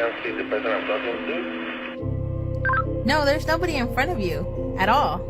can see the person I'm talking to? No, there's nobody in front of you at all.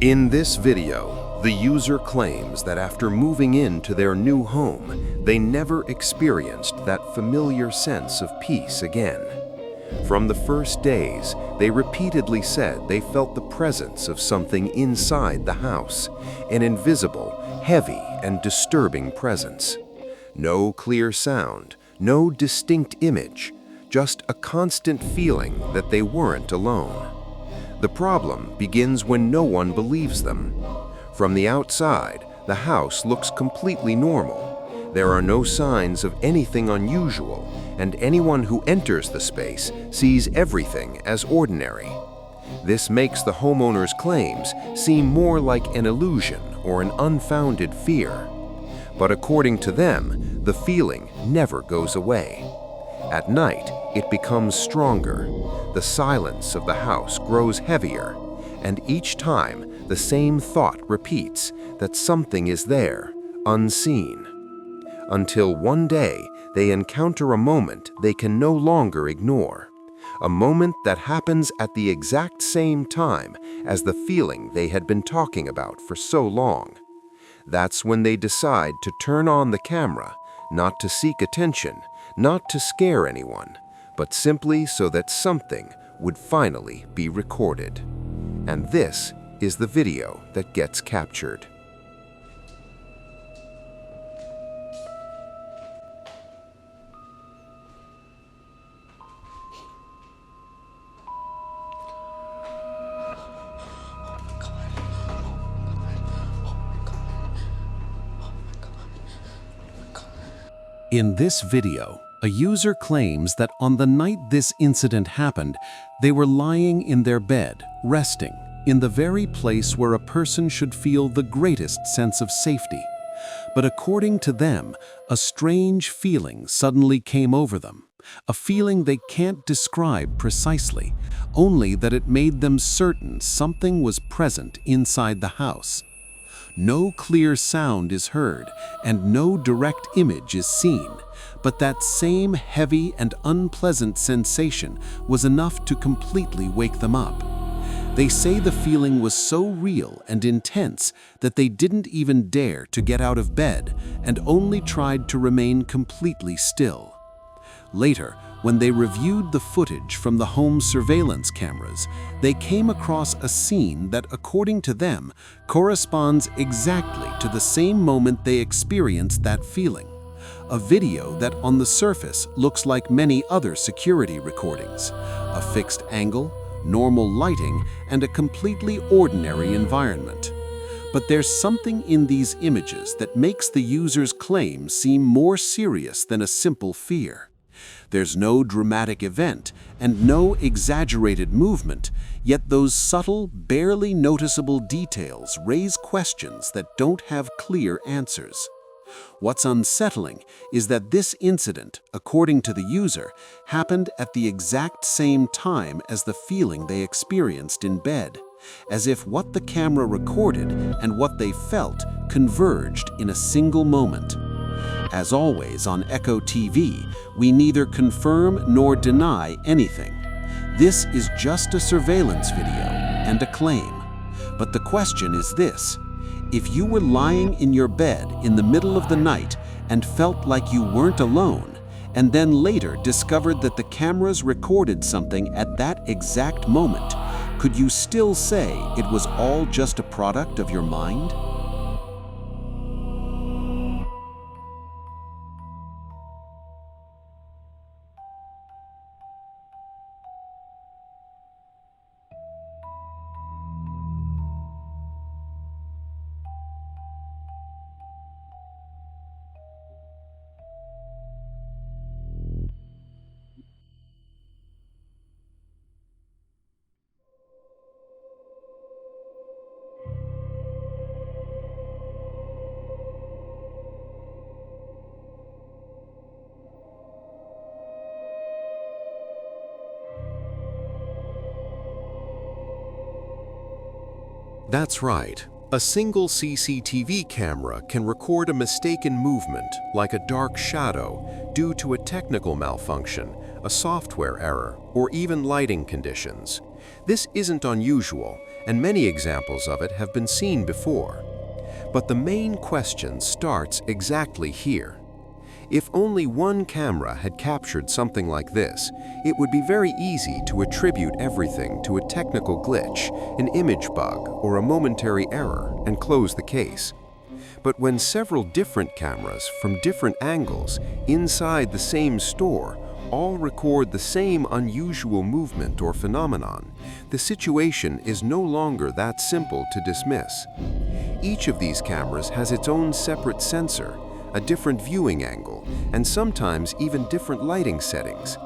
In this video, the user claims that after moving into their new home, they never experienced that familiar sense of peace again. From the first days, they repeatedly said they felt the presence of something inside the house, an invisible, heavy, and disturbing presence. No clear sound, no distinct image, just a constant feeling that they weren't alone. The problem begins when no one believes them. From the outside, the house looks completely normal. There are no signs of anything unusual, and anyone who enters the space sees everything as ordinary. This makes the homeowner's claims seem more like an illusion or an unfounded fear. But according to them, the feeling never goes away. At night, it becomes stronger. The silence of the house grows heavier, and each time the same thought repeats that something is there, unseen. Until one day they encounter a moment they can no longer ignore. A moment that happens at the exact same time as the feeling they had been talking about for so long. That's when they decide to turn on the camera, not to seek attention, not to scare anyone, but simply so that something would finally be recorded. And this is the video that gets captured. In this video, a user claims that on the night this incident happened, they were lying in their bed, resting, in the very place where a person should feel the greatest sense of safety. But according to them, a strange feeling suddenly came over them, a feeling they can't describe precisely, only that it made them certain something was present inside the house. No clear sound is heard, and no direct image is seen, but that same heavy and unpleasant sensation was enough to completely wake them up. They say the feeling was so real and intense that they didn't even dare to get out of bed and only tried to remain completely still. Later, when they reviewed the footage from the home surveillance cameras, they came across a scene that, according to them, corresponds exactly to the same moment they experienced that feeling. A video that on the surface looks like many other security recordings. A fixed angle, normal lighting, and a completely ordinary environment. But there's something in these images that makes the user's claim seem more serious than a simple fear. There's no dramatic event and no exaggerated movement, yet those subtle, barely noticeable details raise questions that don't have clear answers. What's unsettling is that this incident, according to the user, happened at the exact same time as the feeling they experienced in bed, as if what the camera recorded and what they felt converged in a single moment. As always on Echo TV, we neither confirm nor deny anything. This is just a surveillance video and a claim. But the question is this: if you were lying in your bed in the middle of the night and felt like you weren't alone, and then later discovered that the cameras recorded something at that exact moment, could you still say it was all just a product of your mind? That's right. A single CCTV camera can record a mistaken movement, like a dark shadow, due to a technical malfunction, a software error, or even lighting conditions. This isn't unusual, and many examples of it have been seen before. But the main question starts exactly here. If only one camera had captured something like this, it would be very easy to attribute everything to a technical glitch, an image bug, or a momentary error, and close the case. But when several different cameras from different angles inside the same store all record the same unusual movement or phenomenon, the situation is no longer that simple to dismiss. Each of these cameras has its own separate sensor, a different viewing angle, and sometimes even different lighting settings.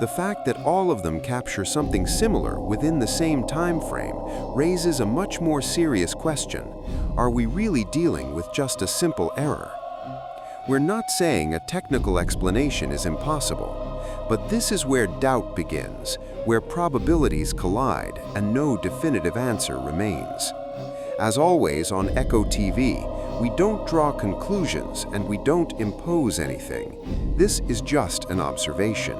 The fact that all of them capture something similar within the same time frame raises a much more serious question. Are we really dealing with just a simple error? We're not saying a technical explanation is impossible, but this is where doubt begins, where probabilities collide and no definitive answer remains. As always on Echo TV, we don't draw conclusions and we don't impose anything. This is just an observation.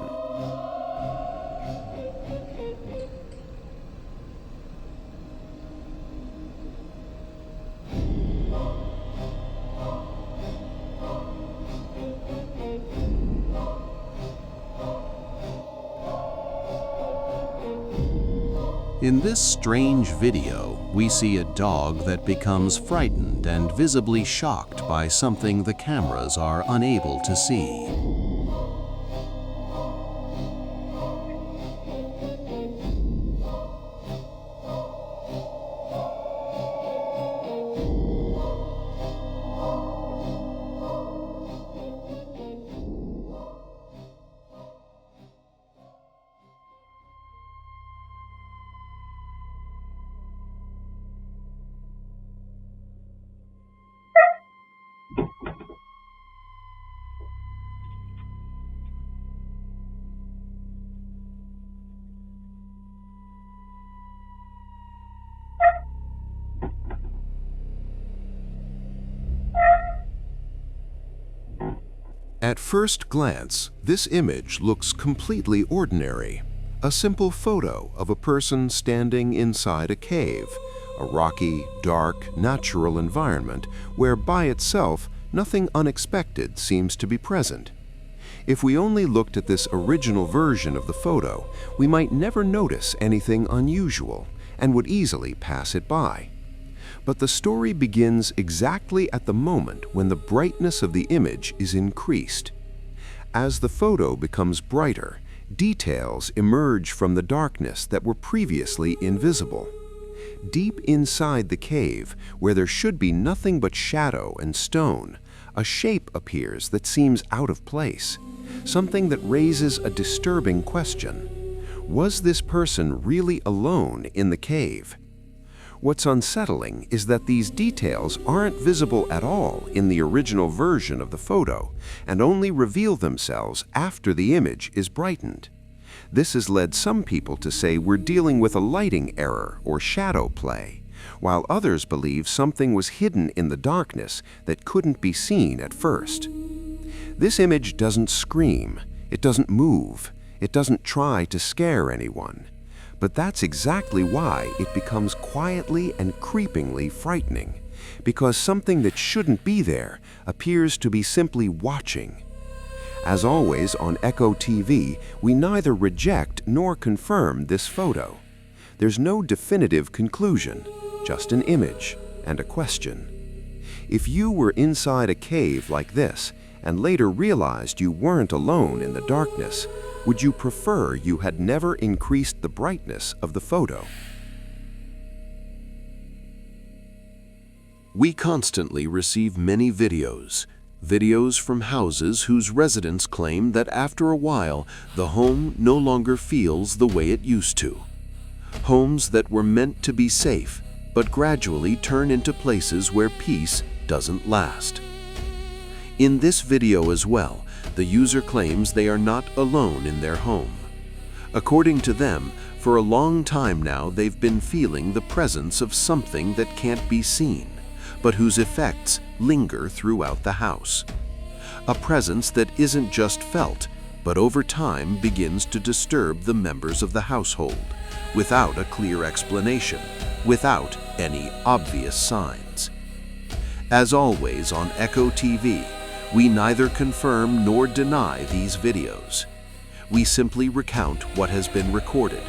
In this strange video, we see a dog that becomes frightened and visibly shocked by something the cameras are unable to see. At first glance, this image looks completely ordinary. A simple photo of a person standing inside a cave, a rocky, dark, natural environment where by itself nothing unexpected seems to be present. If we only looked at this original version of the photo, we might never notice anything unusual and would easily pass it by. But the story begins exactly at the moment when the brightness of the image is increased. As the photo becomes brighter, details emerge from the darkness that were previously invisible. Deep inside the cave, where there should be nothing but shadow and stone, a shape appears that seems out of place, something that raises a disturbing question. Was this person really alone in the cave? What's unsettling is that these details aren't visible at all in the original version of the photo and only reveal themselves after the image is brightened. This has led some people to say we're dealing with a lighting error or shadow play, while others believe something was hidden in the darkness that couldn't be seen at first. This image doesn't scream, it doesn't move, it doesn't try to scare anyone. But that's exactly why it becomes quietly and creepingly frightening, because something that shouldn't be there appears to be simply watching. As always on Echo TV, we neither reject nor confirm this photo. There's no definitive conclusion, just an image and a question. If you were inside a cave like this and later realized you weren't alone in the darkness, would you prefer you had never increased the brightness of the photo? We constantly receive many videos from houses whose residents claim that after a while, the home no longer feels the way it used to. Homes that were meant to be safe, but gradually turn into places where peace doesn't last. In this video as well, the user claims they are not alone in their home. According to them, for a long time now they've been feeling the presence of something that can't be seen, but whose effects linger throughout the house. A presence that isn't just felt, but over time begins to disturb the members of the household, without a clear explanation, without any obvious signs. As always on Echo TV, we neither confirm nor deny these videos. We simply recount what has been recorded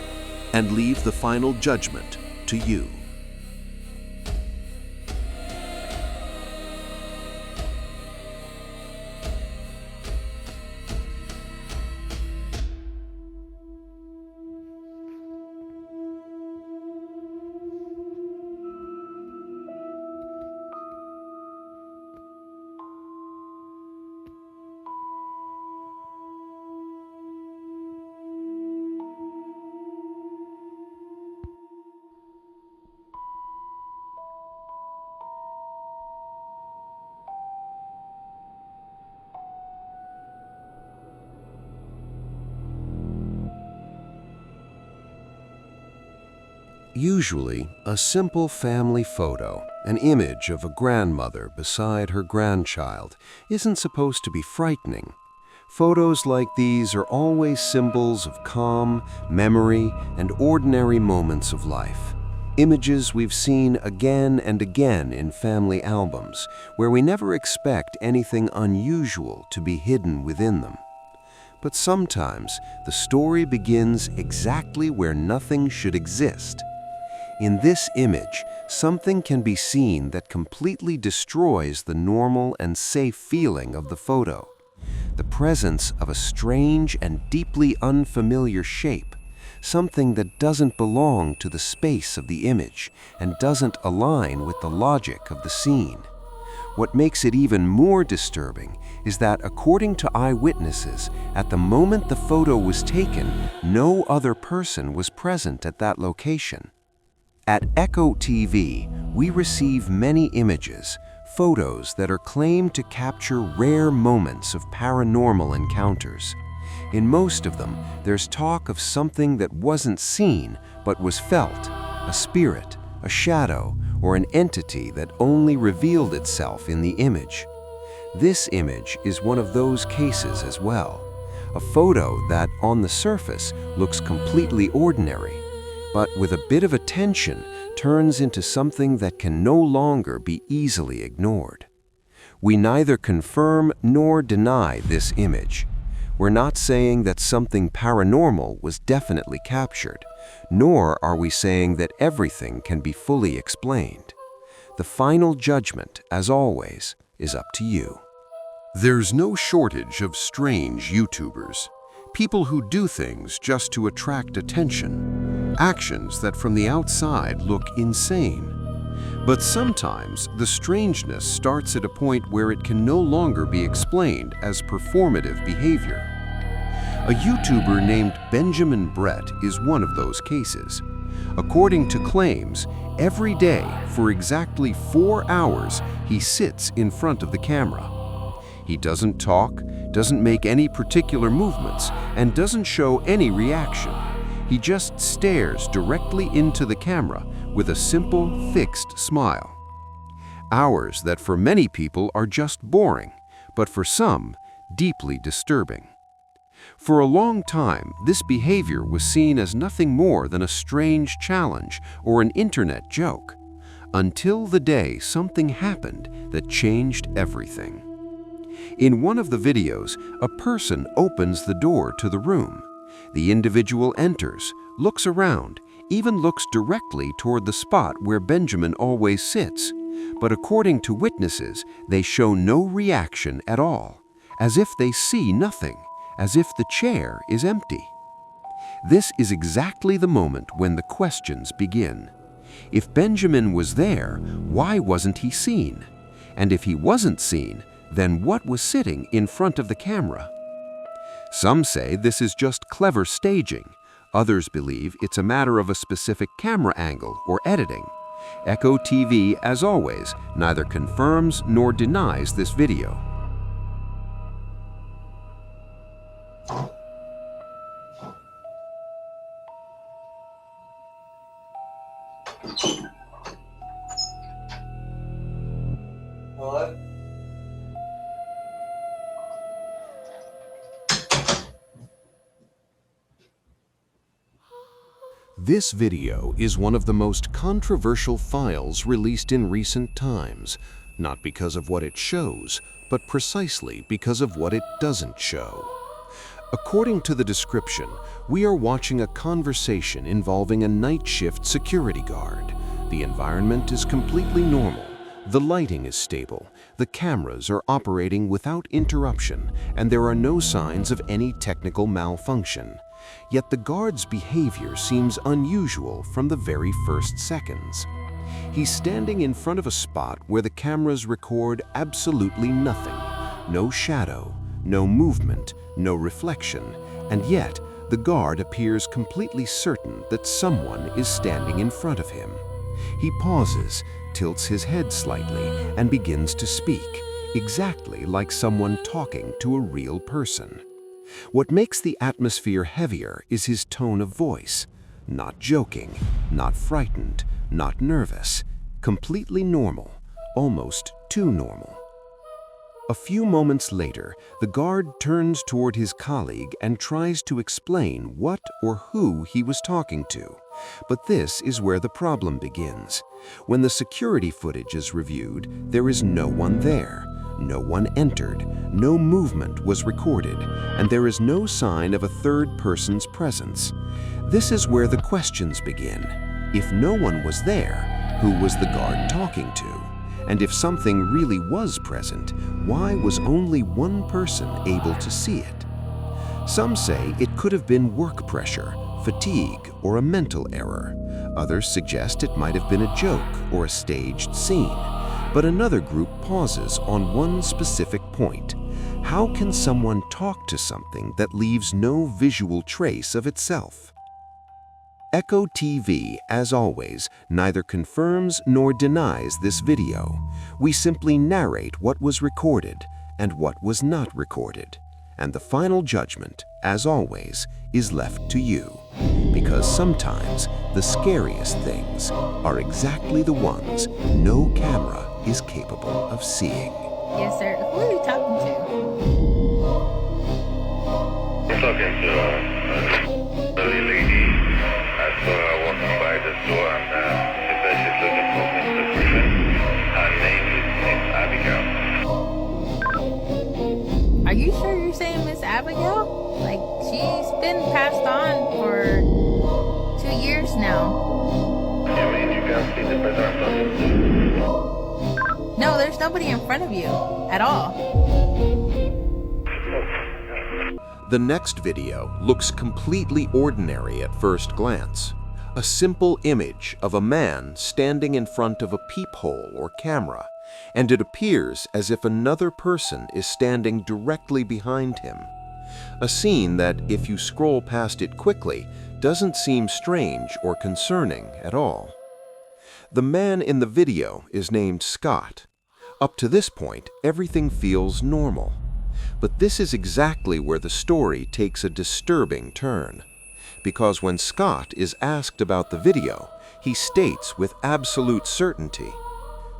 and leave the final judgment to you. Usually, a simple family photo, an image of a grandmother beside her grandchild, isn't supposed to be frightening. Photos like these are always symbols of calm, memory, and ordinary moments of life. Images we've seen again and again in family albums, where we never expect anything unusual to be hidden within them. But sometimes, the story begins exactly where nothing should exist. In this image, something can be seen that completely destroys the normal and safe feeling of the photo. The presence of a strange and deeply unfamiliar shape, something that doesn't belong to the space of the image and doesn't align with the logic of the scene. What makes it even more disturbing is that, according to eyewitnesses, at the moment the photo was taken, no other person was present at that location. At Echo TV, we receive many images, photos that are claimed to capture rare moments of paranormal encounters. In most of them, there's talk of something that wasn't seen but was felt, a spirit, a shadow, or an entity that only revealed itself in the image. This image is one of those cases as well, a photo that, on the surface, looks completely ordinary, but with a bit of attention turns into something that can no longer be easily ignored. We neither confirm nor deny this image. We're not saying that something paranormal was definitely captured, nor are we saying that everything can be fully explained. The final judgment, as always, is up to you. There's no shortage of strange YouTubers, people who do things just to attract attention, actions that from the outside look insane. But sometimes the strangeness starts at a point where it can no longer be explained as performative behavior. A YouTuber named Benjamin Brett is one of those cases. According to claims, every day for exactly 4 hours, he sits in front of the camera. He doesn't talk, doesn't make any particular movements, and doesn't show any reaction. He just stares directly into the camera with a simple, fixed smile. Hours that for many people are just boring, but for some, deeply disturbing. For a long time, this behavior was seen as nothing more than a strange challenge or an internet joke, until the day something happened that changed everything. In one of the videos, a person opens the door to the room. The individual enters, looks around, even looks directly toward the spot where Benjamin always sits. But according to witnesses, they show no reaction at all, as if they see nothing, as if the chair is empty. This is exactly the moment when the questions begin. If Benjamin was there, why wasn't he seen? And if he wasn't seen, then what was sitting in front of the camera? Some say this is just clever staging. Others believe it's a matter of a specific camera angle or editing. Echo TV, as always, neither confirms nor denies this video. What? This video is one of the most controversial files released in recent times, not because of what it shows, but precisely because of what it doesn't show. According to the description, we are watching a conversation involving a night shift security guard. The environment is completely normal. The lighting is stable, the cameras are operating without interruption, and there are no signs of any technical malfunction. Yet the guard's behavior seems unusual from the very first seconds. He's standing in front of a spot where the cameras record absolutely nothing. No shadow, no movement, no reflection, and yet the guard appears completely certain that someone is standing in front of him. He pauses, tilts his head slightly, and begins to speak, exactly like someone talking to a real person. What makes the atmosphere heavier is his tone of voice. Not joking, not frightened, not nervous, completely normal, almost too normal. A few moments later, the guard turns toward his colleague and tries to explain what or who he was talking to. But this is where the problem begins. When the security footage is reviewed, there is no one there. No one entered, no movement was recorded, and there is no sign of a third person's presence. This is where the questions begin. If no one was there, who was the guard talking to? And if something really was present, why was only one person able to see it? Some say it could have been work pressure, fatigue, or a mental error. Others suggest it might have been a joke or a staged scene. But another group pauses on one specific point. How can someone talk to something that leaves no visual trace of itself? Echo TV, as always, neither confirms nor denies this video. We simply narrate what was recorded and what was not recorded. And the final judgment, as always, is left to you. Because sometimes the scariest things are exactly the ones no camera is capable of seeing. Yes, sir. Who are you talking to? I'm talking to a lady. I saw her walking by the store and she said she's looking for Mr. Griffin. Her name is Miss Abigail. Are you sure you're saying Miss Abigail? Like, she's been passed on for 2 years now. You mean you can't see the person I'm talking to? No, there's nobody in front of you at all. The next video looks completely ordinary at first glance. A simple image of a man standing in front of a peephole or camera, and it appears as if another person is standing directly behind him. A scene that, if you scroll past it quickly, doesn't seem strange or concerning at all. The man in the video is named Scott. Up to this point, everything feels normal. But this is exactly where the story takes a disturbing turn. Because when Scott is asked about the video, he states with absolute certainty,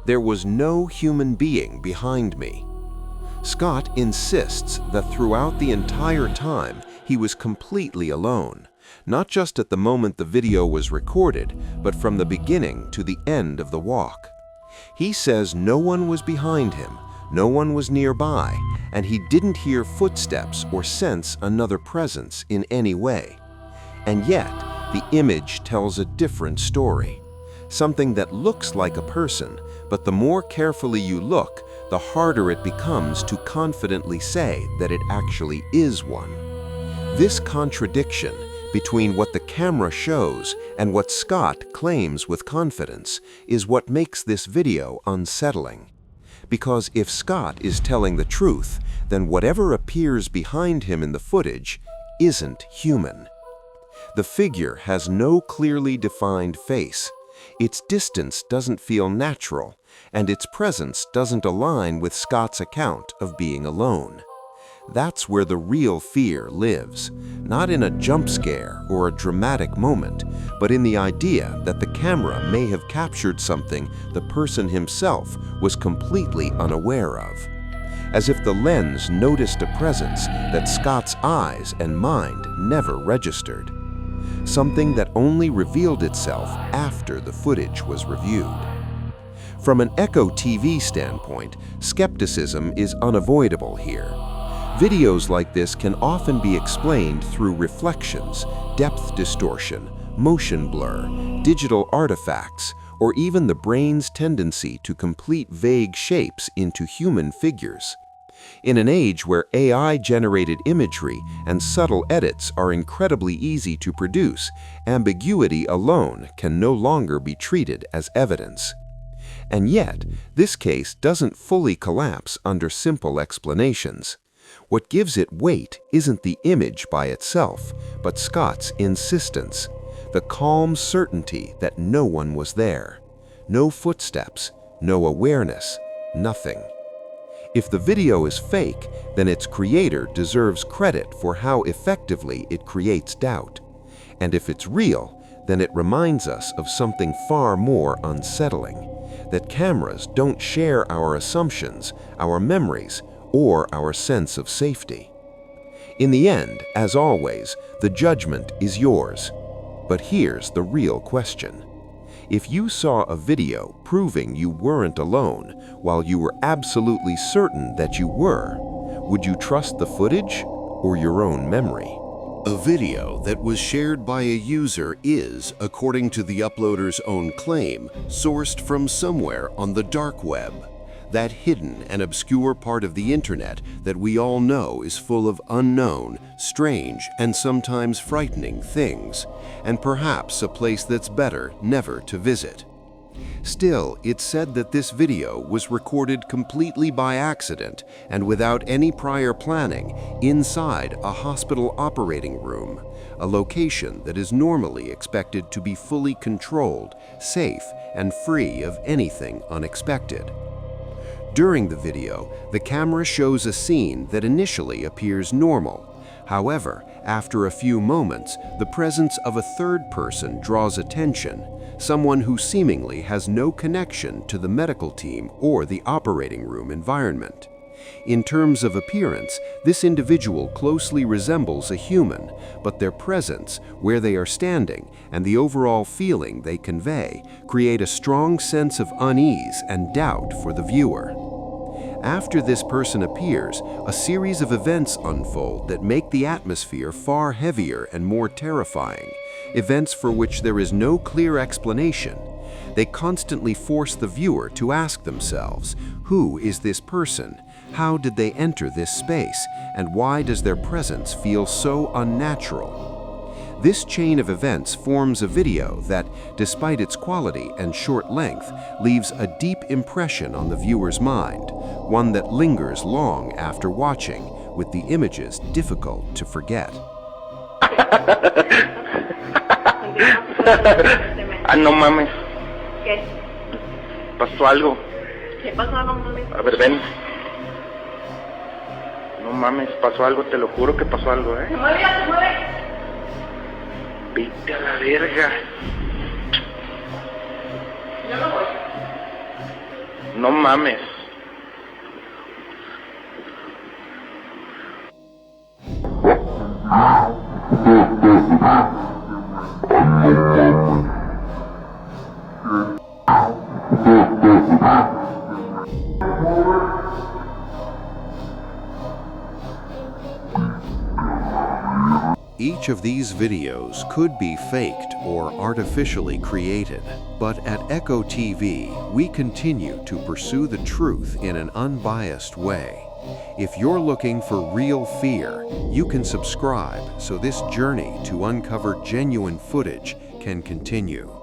"There was no human being behind me." Scott insists that throughout the entire time he was completely alone, not just at the moment the video was recorded, but from the beginning to the end of the walk. He says no one was behind him, no one was nearby, and he didn't hear footsteps or sense another presence in any way. And yet, the image tells a different story. Something that looks like a person, but the more carefully you look, the harder it becomes to confidently say that it actually is one. This contradiction between what the camera shows and what Scott claims with confidence is what makes this video unsettling. Because if Scott is telling the truth, then whatever appears behind him in the footage isn't human. The figure has no clearly defined face. Its distance doesn't feel natural, and its presence doesn't align with Scott's account of being alone. That's where the real fear lives, not in a jump scare or a dramatic moment, but in the idea that the camera may have captured something the person himself was completely unaware of. As if the lens noticed a presence that Scott's eyes and mind never registered. Something that only revealed itself after the footage was reviewed. From an Echo TV standpoint, skepticism is unavoidable here. Videos like this can often be explained through reflections, depth distortion, motion blur, digital artifacts, or even the brain's tendency to complete vague shapes into human figures. In an age where AI-generated imagery and subtle edits are incredibly easy to produce, ambiguity alone can no longer be treated as evidence. And yet, this case doesn't fully collapse under simple explanations. What gives it weight isn't the image by itself, but Scott's insistence, the calm certainty that no one was there. No footsteps, no awareness, nothing. If the video is fake, then its creator deserves credit for how effectively it creates doubt. And if it's real, then it reminds us of something far more unsettling, that cameras don't share our assumptions, our memories, or our sense of safety. In the end, as always, the judgment is yours. But here's the real question. If you saw a video proving you weren't alone, while you were absolutely certain that you were, would you trust the footage or your own memory? A video that was shared by a user is, according to the uploader's own claim, sourced from somewhere on the dark web. That hidden and obscure part of the internet that we all know is full of unknown, strange, and sometimes frightening things, and perhaps a place that's better never to visit. Still, it's said that this video was recorded completely by accident and without any prior planning inside a hospital operating room, a location that is normally expected to be fully controlled, safe, and free of anything unexpected. During the video, the camera shows a scene that initially appears normal. However, after a few moments, the presence of a third person draws attention, someone who seemingly has no connection to the medical team or the operating room environment. In terms of appearance, this individual closely resembles a human, but their presence, where they are standing, and the overall feeling they convey create a strong sense of unease and doubt for the viewer. After this person appears, a series of events unfold that make the atmosphere far heavier and more terrifying, events for which there is no clear explanation. They constantly force the viewer to ask themselves, who is this person? How did they enter this space? And why does their presence feel so unnatural? This chain of events forms a video that, despite its quality and short length, leaves a deep impression on the viewer's mind, one that lingers long after watching, with the images difficult to forget. Ah, no mames. ¿Qué? Pasó algo. ¿Qué pasó, no mames? A ver, ven. No mames, pasó algo, te lo juro que pasó algo, Se mueve, ya se mueve. Vete a la verga. Yo no voy. No mames. Each of these videos could be faked or artificially created, but at Echo TV, we continue to pursue the truth in an unbiased way. If you're looking for real fear, you can subscribe so this journey to uncover genuine footage can continue.